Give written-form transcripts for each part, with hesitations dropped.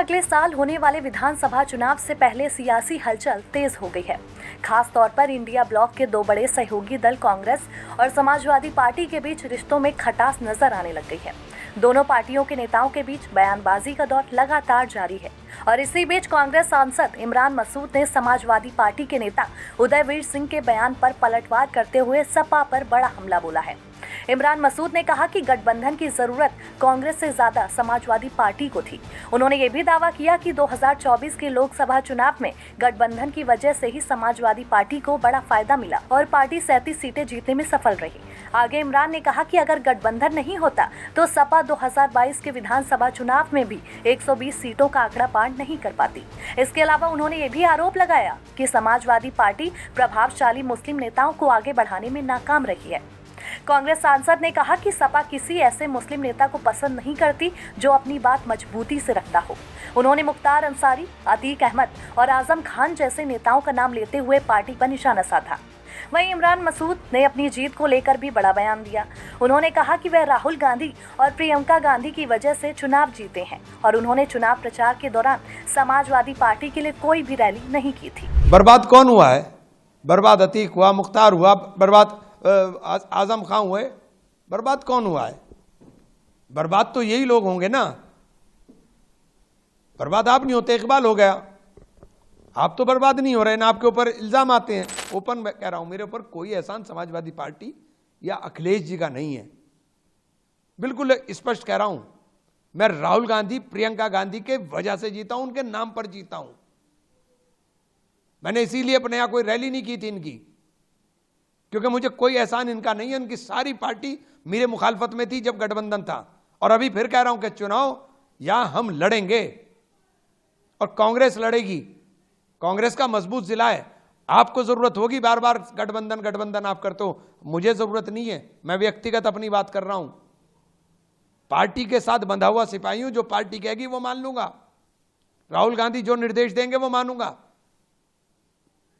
अगले साल होने वाले विधानसभा चुनाव से पहले सियासी हलचल तेज हो गई है। खास तौर पर इंडिया ब्लॉक के दो बड़े सहयोगी दल कांग्रेस और समाजवादी पार्टी के बीच रिश्तों में खटास नजर आने लग गई है। दोनों पार्टियों के नेताओं के बीच बयानबाजी का दौर लगातार जारी है और इसी बीच कांग्रेस सांसद इमरान मसूद ने समाजवादी पार्टी के नेता उदयवीर सिंह के बयान पर पलटवार करते हुए सपा पर बड़ा हमला बोला है। इमरान मसूद ने कहा कि गठबंधन की जरूरत कांग्रेस से ज्यादा समाजवादी पार्टी को थी। उन्होंने ये भी दावा किया कि 2024 के लोकसभा चुनाव में गठबंधन की वजह से ही समाजवादी पार्टी को बड़ा फायदा मिला और पार्टी 37 सीटें जीतने में सफल रही। आगे इमरान ने कहा कि अगर गठबंधन नहीं होता तो सपा 2022 के विधानसभा चुनाव में भी 120 सीटों का आंकड़ा पार नहीं कर पाती। इसके अलावा उन्होंने ये भी आरोप लगाया कि समाजवादी पार्टी प्रभावशाली मुस्लिम नेताओं को आगे बढ़ाने में नाकाम रही है। कांग्रेस सांसद ने कहा कि सपा किसी ऐसे मुस्लिम नेता को पसंद नहीं करती जो अपनी बात मजबूती से रखता हो। उन्होंने मुख्तार अंसारी, अतीक अहमद और आजम खान जैसे नेताओं का नाम लेते हुए पार्टी पर निशाना साधा। वहीं इमरान मसूद ने अपनी जीत को लेकर भी बड़ा बयान दिया। उन्होंने कहा कि वह राहुल गांधी और प्रियंका गांधी की वजह से चुनाव जीते हैं और उन्होंने चुनाव प्रचार के दौरान समाजवादी पार्टी के लिए कोई भी रैली नहीं की थी। बर्बाद कौन हुआ है? बर्बाद अतीक हुआ, मुख्तार हुआ, बर्बाद आजम खान हुए। बर्बाद कौन हुआ है? बर्बाद तो यही लोग होंगे ना। बर्बाद आप नहीं होते, इकबाल हो गया। आप तो बर्बाद नहीं हो रहे ना, आपके ऊपर इल्जाम आते हैं। ओपन मैं कह रहा हूं, मेरे ऊपर कोई एहसान समाजवादी पार्टी या अखिलेश जी का नहीं है। बिल्कुल स्पष्ट कह रहा हूं, मैं राहुल गांधी, प्रियंका गांधी के वजह से जीता हूं, उनके नाम पर जीता हूं। मैंने इसीलिए अपने यहां कोई रैली नहीं की थी इनकी, क्योंकि मुझे कोई एहसान इनका नहीं है। इनकी सारी पार्टी मेरे मुखालफत में थी जब गठबंधन था, और अभी फिर कह रहा हूं कि चुनाव यहां हम लड़ेंगे और कांग्रेस लड़ेगी। कांग्रेस का मजबूत जिला है। आपको जरूरत होगी बार बार गठबंधन आप करते हो, मुझे जरूरत नहीं है। मैं व्यक्तिगत अपनी बात कर रहा हूं। पार्टी के साथ बंधा हुआ सिपाही हूं, जो पार्टी कहेगी वो मान लूंगा। राहुल गांधी जो निर्देश देंगे वो मानूंगा,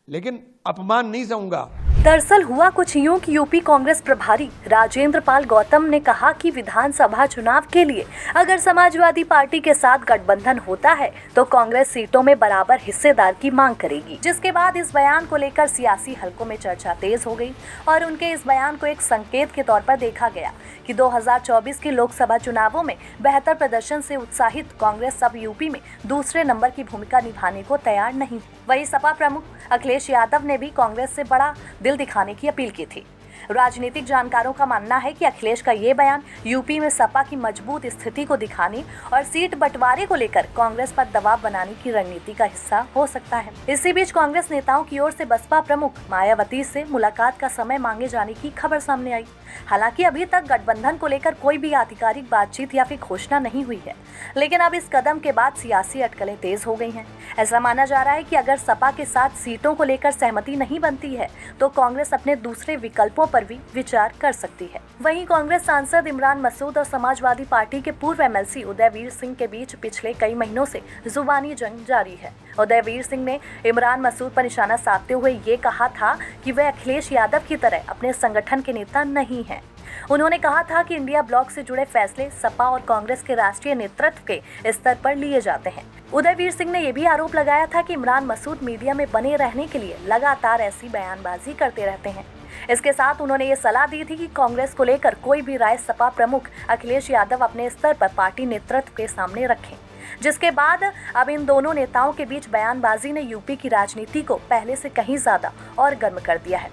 लेकिन अपमान नहीं सहूंगा। दरअसल हुआ कुछ यूं कि यूपी कांग्रेस प्रभारी राजेंद्र पाल गौतम ने कहा कि विधानसभा चुनाव के लिए अगर समाजवादी पार्टी के साथ गठबंधन होता है तो कांग्रेस सीटों में बराबर हिस्सेदार की मांग करेगी। जिसके बाद इस बयान को लेकर सियासी हलकों में चर्चा तेज हो गई और उनके इस बयान को एक संकेत के तौर पर देखा गया कि 2024 के लोकसभा चुनावों में बेहतर प्रदर्शन से उत्साहित कांग्रेस अब यूपी में दूसरे नंबर की भूमिका निभाने को तैयार नहीं। वहीं सपा प्रमुख अखिलेश यादव ने भी कांग्रेस से बड़ा दिल दिखाने की अपील की थी। राजनीतिक जानकारों का मानना है कि अखिलेश का ये बयान यूपी में सपा की मजबूत स्थिति को दिखाने और सीट बंटवारे को लेकर कांग्रेस पर दबाव बनाने की रणनीति का हिस्सा हो सकता है। इसी बीच कांग्रेस नेताओं की ओर से बसपा प्रमुख मायावती से मुलाकात का समय मांगे जाने की खबर सामने आई। हालांकि अभी तक गठबंधन को लेकर कोई भी आधिकारिक बातचीत या फिर घोषणा नहीं हुई है, लेकिन अब इस कदम के बाद सियासी अटकलें तेज हो गई हैं। ऐसा माना जा रहा है कि अगर सपा के साथ सीटों को लेकर सहमति नहीं बनती है तो कांग्रेस अपने दूसरे विकल्पों पर भी विचार कर सकती है। वहीं कांग्रेस सांसद इमरान मसूद और समाजवादी पार्टी के पूर्व एमएलसी उदयवीर सिंह के बीच पिछले कई महीनों से जुबानी जंग जारी है। उदयवीर सिंह ने इमरान मसूद पर निशाना साधते हुए ये कहा था कि वह अखिलेश यादव की तरह अपने संगठन के नेता नहीं हैं। उन्होंने कहा था कि इंडिया ब्लॉक से जुड़े फैसले सपा और कांग्रेस के राष्ट्रीय नेतृत्व के स्तर पर लिए जाते हैं। उदयवीर सिंह ने यह भी आरोप लगाया था कि इमरान मसूद मीडिया में बने रहने के लिए लगातार ऐसी बयानबाजी करते रहते हैं। इसके साथ उन्होंने ये सलाह दी थी कि कांग्रेस को लेकर कोई भी राय सपा प्रमुख अखिलेश यादव अपने स्तर पर पार्टी नेतृत्व के सामने रखें। जिसके बाद अब इन दोनों नेताओं के बीच बयानबाजी ने यूपी की राजनीति को पहले से कहीं ज्यादा और गर्म कर दिया है।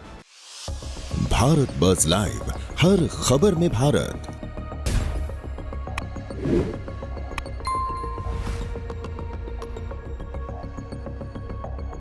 भारत बज़ लाइव, हर खबर में भारत।